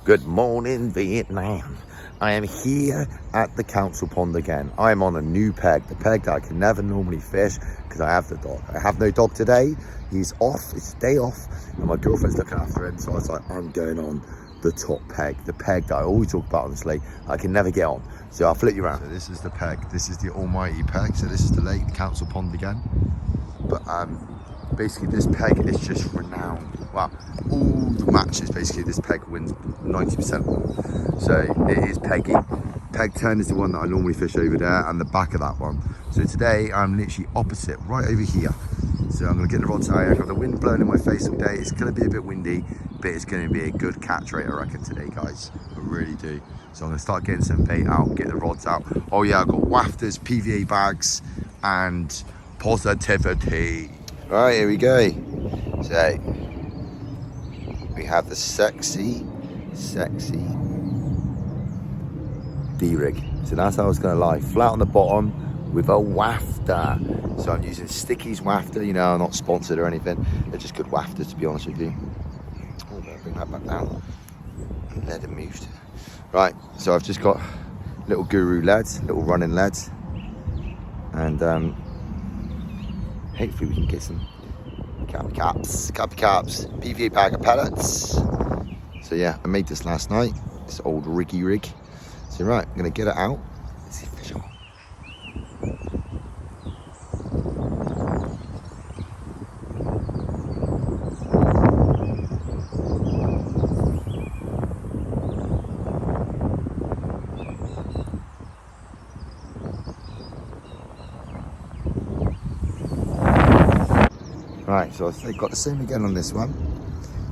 Good morning, Vietnam. I am here at the council pond again. I am on a new peg, the peg that I can never normally fish because I have the dog. I have no dog today. He's off, it's day off, and my girlfriend's looking after him. So I was like, I'm going on the top peg, the peg that I always talk about, honestly. I can never get on. So I'll flip you around. So this is the peg. This is the almighty peg. So this is the lake, the council pond again. But basically this peg is just renowned. Well, all the matches, basically this peg wins 90% of them. So it is peggy. Peg 10 is the one that I normally fish over there and the back of that one. So today I'm literally opposite, right over here. So I'm gonna get the rods out. I've got the wind blowing in my face all day. It's gonna be a bit windy, but it's gonna be a good catch rate, I reckon, today, guys. I really do. So I'm gonna start getting some bait out, get the rods out. Oh yeah, I've got wafters, PVA bags, and positivity. Right, here we go. So we have the sexy D-rig. So that's how it's gonna lie. Flat on the bottom with a wafter. So I'm using Sticky's wafter. You know, I'm not sponsored or anything. They're just good wafters, to be honest with you. Oh, better bring that back down. Lead moved. Right, so I've just got little guru leads, little running leads. And hopefully we can get some caps, PVA bag of pellets. So yeah, I made this last night, this old riggy rig. So right, I'm gonna get it out. Let's see if fish on. Right, so I've got the same again on this one.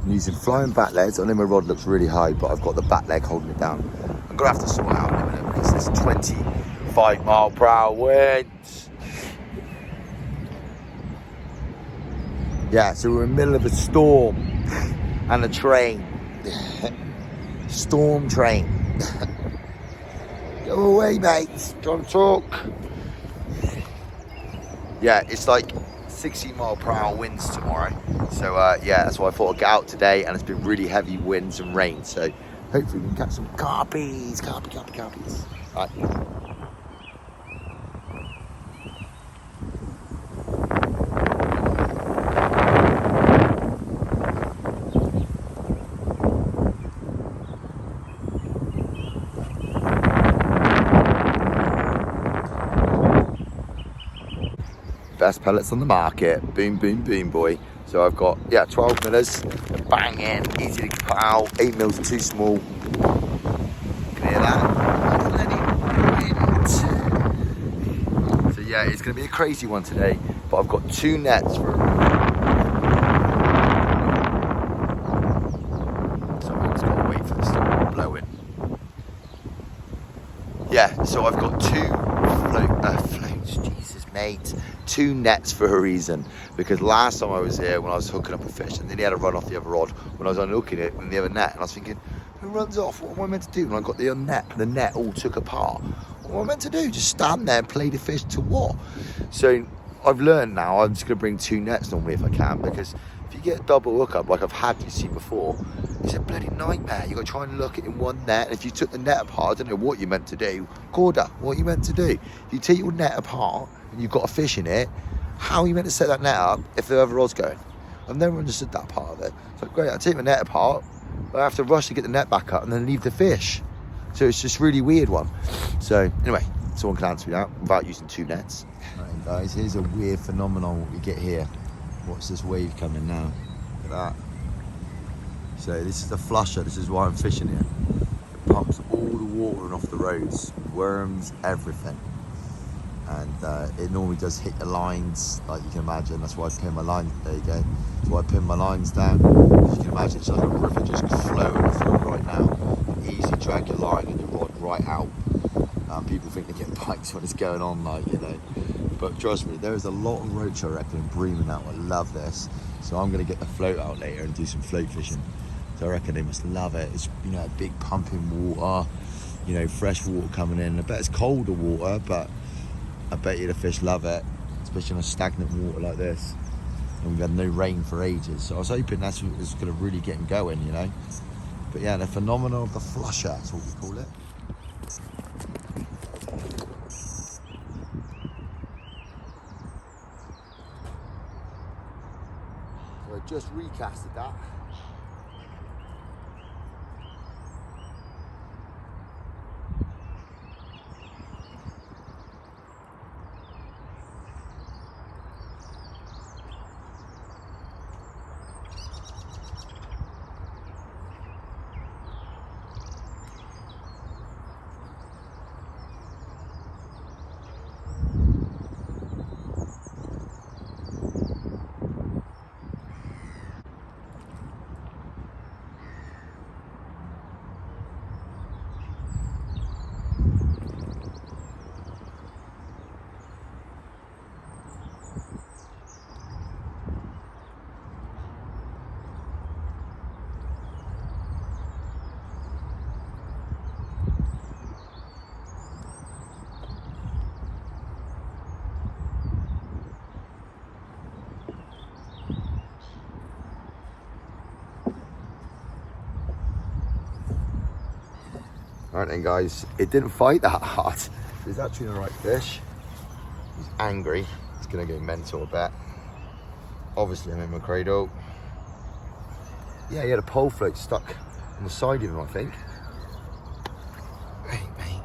I'm using flying back legs. I know my rod looks really high, but I've got the back leg holding it down. I'm gonna have to sort it out in a minute because there's 25 mile per hour winds. Yeah, so we're in the middle of a storm and a train. Storm train. Go away, mate. Don't talk. Yeah, it's like 60 mile per hour winds tomorrow. So yeah, that's why I thought I'd get out today, and it's been really heavy winds and rain. So hopefully we can catch some carpies. Carpies. Right. Best pellets on the market. Boom, boom, boom, boy. So I've got, yeah, 12 millers, bang in, easy to put out. 8 mils too small. You can hear that? So yeah, it's gonna be a crazy one today, but I've got 2 nets for so I just gotta wait for the storm to blow in. Yeah, so I've got 2 floats, Jesus mate. 2 nets for a reason, because last time I was here when I was hooking up a fish and then he had to run off the other rod when I was unhooking it in the other net, and I was thinking, who runs off? What am I meant to do? And I got the net all took apart. What am I meant to do? Just stand there and play the fish to what? So I've learned now I'm just gonna bring 2 nets normally if I can, because if you get a double hookup like I've had, you see before, it's a bloody nightmare. You got to try and look it in one net, and if you took the net apart, I don't know what you're meant to do. Corda, what are you meant to do? If you take your net apart and you've got a fish in it, how are you meant to set that net up if the other rod's going? I've never understood that part of it. It's like, great, I take my net apart, but I have to rush to get the net back up and then leave the fish. So it's just really weird one. So anyway, someone can answer me that without using 2 nets. Right guys, here's a weird phenomenon what we get here. Watch this wave coming now. Look at that. So this is the flusher, this is why I'm fishing here. It pumps all the water off the roads, worms, everything. And it normally does hit the lines, like you can imagine. That's why I pin my lines, there you go. That's why I pin my lines down. As you can imagine, it's like a river just flowing through right now. You easily drag your line and your rod right out. People think they get bites when it's going on, like, you know. But trust me, there is a lot of roach, I reckon, in Bremen now. I love this. So I'm gonna get the float out later and do some float fishing. So I reckon they must love it. It's, you know, big pumping water, you know, fresh water coming in. I bet it's colder water, but I bet you the fish love it, especially on a stagnant water like this. And we've had no rain for ages. So I was hoping that's what was gonna really get them going, you know. But yeah, the phenomenon of the flusher, that's what we call it. So I just recasted that. Alright then guys, it didn't fight that hard. He's actually the right fish. He's angry. He's gonna go mental a bit. Obviously I'm in my cradle. Yeah, he had a pole float stuck on the side of him, I think. Hey mate.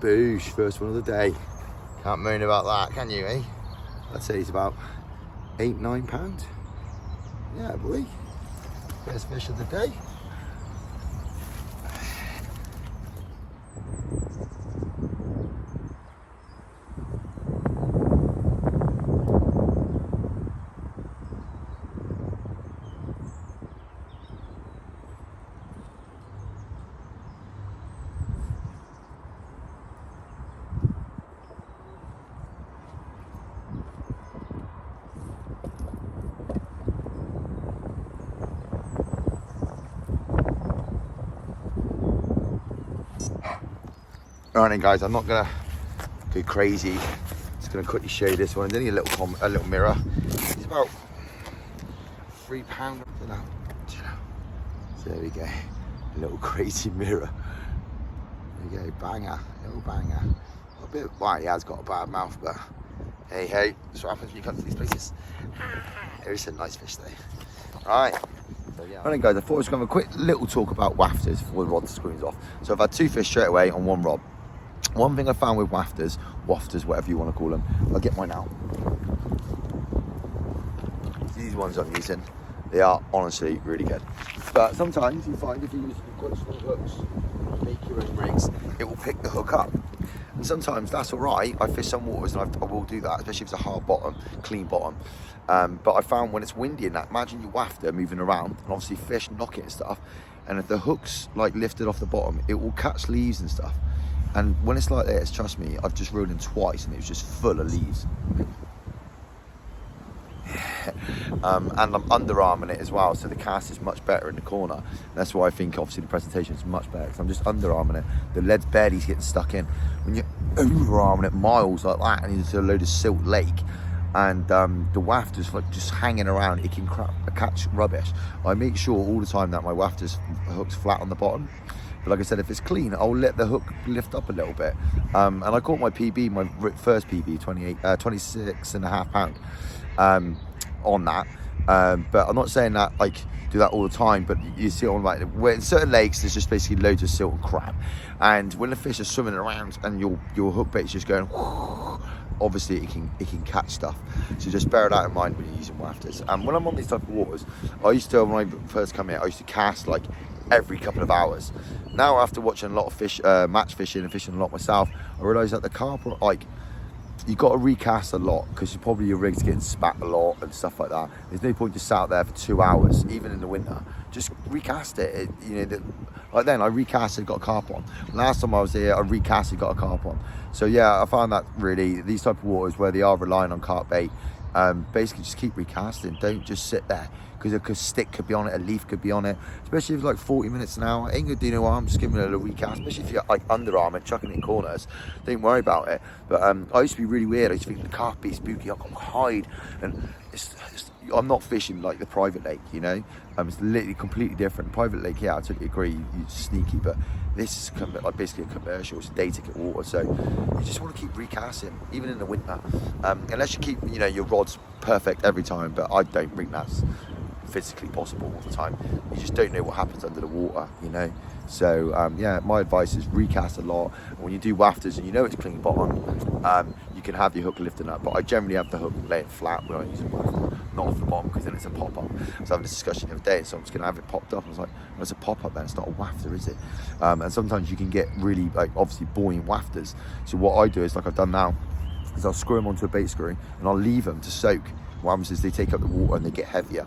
Boosh, first one of the day. Can't moan about that, can you, eh? I'd say he's about £8-9. Yeah, boy. First fish of the day. Alright then guys, I'm not gonna go crazy. Just gonna quickly show you this one. It's only a little mirror. It's about £3. So there we go. A little crazy mirror. There we go, banger, little banger. A bit, well, he has got a bad mouth, but hey, hey, that's what happens when you come to these places. There's some nice fish though. Alright. So, yeah. Alright guys, I thought I was going to have a quick little talk about wafters before the rod screens off. So I've had 2 fish straight away on 1 rod. One thing I found with wafters, whatever you want to call them, I'll get mine out. These ones I'm using, they are honestly really good. But sometimes you find if you use quite small hooks, make your own rigs, it will pick the hook up. And sometimes that's all right. I fish some waters and I will do that, especially if it's a hard bottom, clean bottom. But I found when it's windy and that, imagine your wafter moving around and obviously fish knock it and stuff. And if the hook's like lifted off the bottom, it will catch leaves and stuff. And when it's like this, trust me, I've just reeled in twice and it was just full of leaves. And I'm underarming it as well, so the cast is much better in the corner. That's why I think obviously the presentation is much better, because I'm just underarming it. The lead's barely getting stuck in. When you're overarming it miles like that and into a load of silt lake, and the wafter's like just hanging around, it can catch rubbish. I make sure all the time that my wafter's hook's flat on the bottom. But like I said, if it's clean, I'll let the hook lift up a little bit. And I caught my PB, my first PB, 26.5 pound on that. But I'm not saying that like do that all the time, but you see on like where in certain lakes there's just basically loads of silt and crap. And when the fish are swimming around and your hook bait's just going, obviously it can catch stuff. So just bear that in mind when you're using wafters. And when I'm on these type of waters, I used to, when I first come here, I used to cast like every couple of hours. Now after watching a lot of fish, match fishing and fishing a lot myself, I realise that the carp are like, you got to recast a lot because probably your rig's getting spat a lot and stuff like that. There's no point just sat out there for 2 hours, even in the winter. Just recast it. Like then I recasted, got a carp on. Last time I was here, I recasted, got a carp on. So yeah, I found that really these type of waters where they are relying on carp bait, basically just keep recasting. Don't just sit there, because a stick could be on it, a leaf could be on it, especially if it's like 40 minutes an hour. Ain't gonna do no harm, just giving it a little recast, especially if you're like underarm and chucking it in corners. Don't worry about it. But I used to be really weird. I used to think the carp be spooky, I've got to hide, and it's I'm not fishing like the private lake, you know. It's literally completely different. Private lake, yeah, I totally agree, you're sneaky, but this is like basically a commercial. It's day ticket water, so you just want to keep recasting, even in the winter, unless you keep, you know, your rods perfect every time. But I don't think that's physically possible all the time. You just don't know what happens under the water, you know. So yeah, my advice is recast a lot. And when you do wafters and you know it's clean bottom, you can have your hook lifting up, but I generally have the hook laying flat when I use a wafter, not off the bottom, because then it's a pop-up. So I was having this discussion the other day, so I'm just going to have it popped up. I was like, well, it's a pop-up then, it's not a wafter, is it? And sometimes you can get really, like, obviously buoyant wafters. So what I do is, like I've done now, is I'll screw them onto a bait screw and I'll leave them to soak. What happens is they take up the water and they get heavier,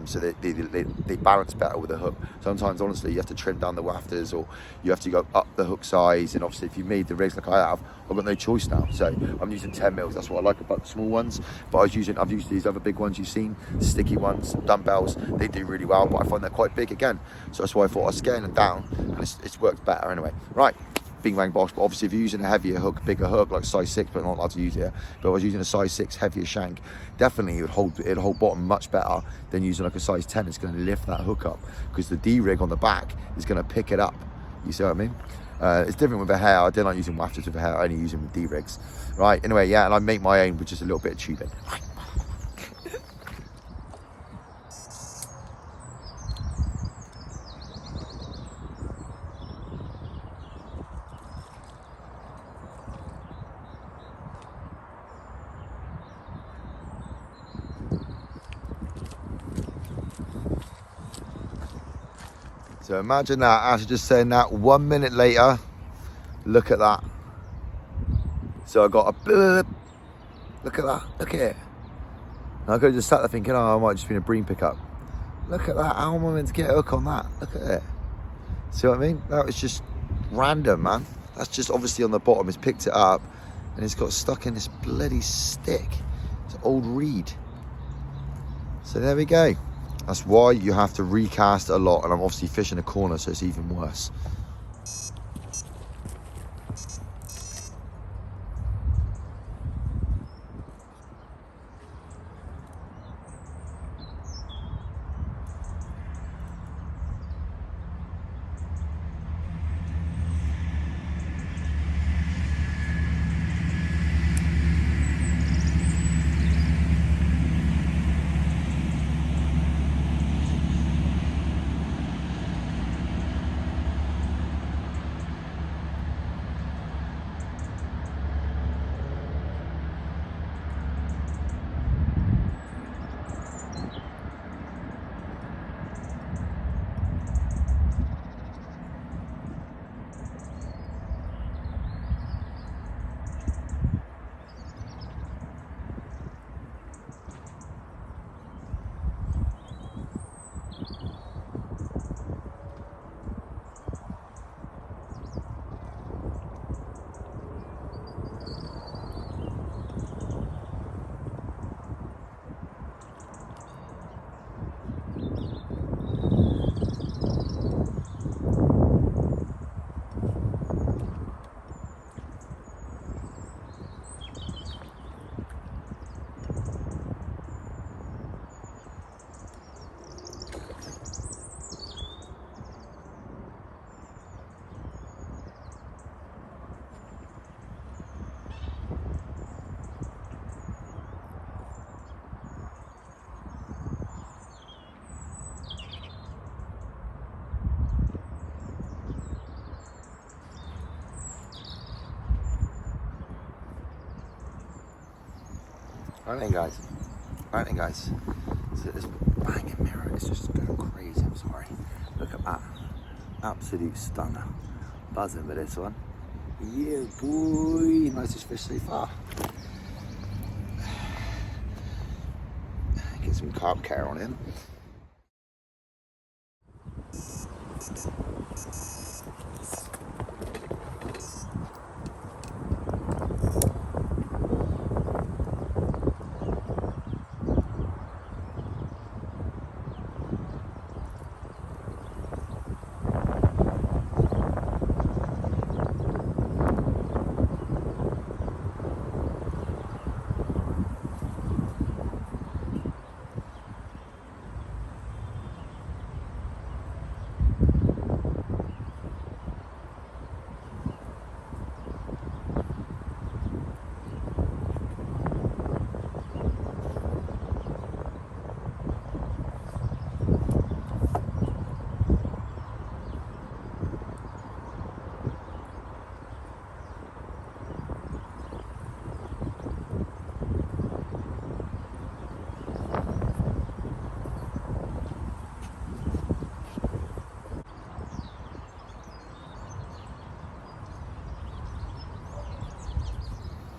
so they balance better with the hook. Sometimes, honestly, you have to trim down the wafters, or you have to go up the hook size. And obviously, if you made the rigs like I have, I've got no choice now. So I'm using 10 mils. That's what I like about the small ones. But I've used these other big ones you've seen, sticky ones, dumbbells. They do really well, but I find they're quite big again. So that's why I thought I'd scale them down, and it's worked better anyway. Right. Bing bang bosh. But obviously if you're using a heavier hook, bigger hook, like size 6, but not allowed to use it, but I was using a size 6 heavier shank, definitely it'd hold bottom much better than using like a size 10. It's going to lift that hook up, because the D-rig on the back is going to pick it up. You see what I mean? It's different with a hair. I don't like using wafters with a hair, I only use them with D-rigs. Right, anyway, yeah, and I make my own with just a little bit of tubing. Right. So imagine that, after just saying that, 1 minute later, look at that. So I got a blip. Look at that, look at it. And I could have just sat there thinking, oh, I might just been a bream pickup. Look at that, how am I meant to get a hook on that? Look at it. See what I mean? That was just random, man. That's just obviously on the bottom, it's picked it up, and it's got stuck in this bloody stick. It's an old reed. So there we go. That's why you have to recast a lot, and I'm obviously fishing a corner, so it's even worse. Right then guys, so this banging mirror is just going crazy, I'm sorry. Look at that, absolute stunner. Buzzing with this one. Yeah boy, nicest fish so far. Get some carp care on him.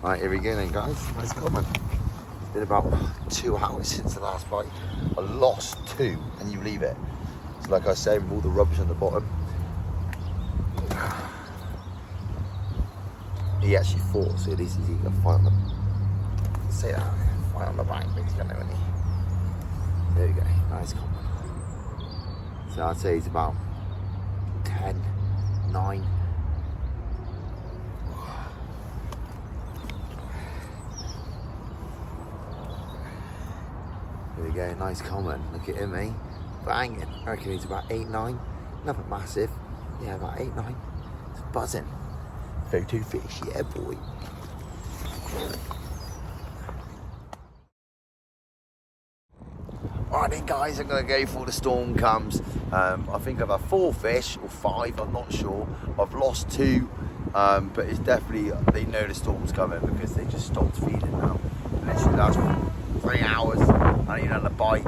Right, here we go then, guys. Nice comment. It's been about 2 hours since the last bite. I lost 2, and you believe it. So like I say, with all the rubbish on the bottom, he actually fought, so at least he's going to fight on the, say that, fight on the back, basically, isn't he? There we go, nice comment. So I'd say he's about 10, 9. There we go, nice comment. Look at him, eh? Banging. I reckon he's about 8, 9. Nothing massive. Yeah, about 8, 9. It's buzzing. 32 fish, yeah, boy. Alright then, guys, I'm going to go before the storm comes. I think I've had 4 fish, or 5, I'm not sure. I've lost 2, but it's definitely, they know the storm's coming because they just stopped feeding now. Literally last 3 hours, I ain't had a bite.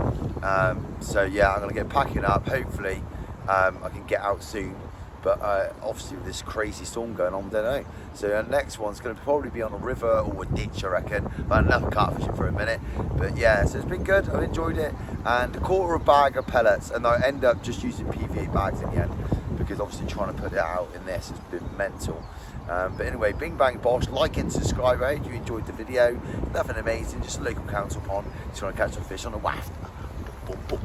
So yeah, I'm going to get packing up. Hopefully I can get out soon. But obviously with this crazy storm going on, I don't know. So the next one's going to probably be on a river or a ditch, I reckon. I've had enough catfishing for a minute. But yeah, so it's been good. I've enjoyed it. And a quarter of a bag of pellets. And I end up just using PVA bags in the end. Because obviously trying to put it out in this has been mental. But anyway, bing bang bosh, like and subscribe. I hope you enjoyed the video. Nothing amazing, just a local council pond. Just want to catch some fish on a waft. Boom, boom.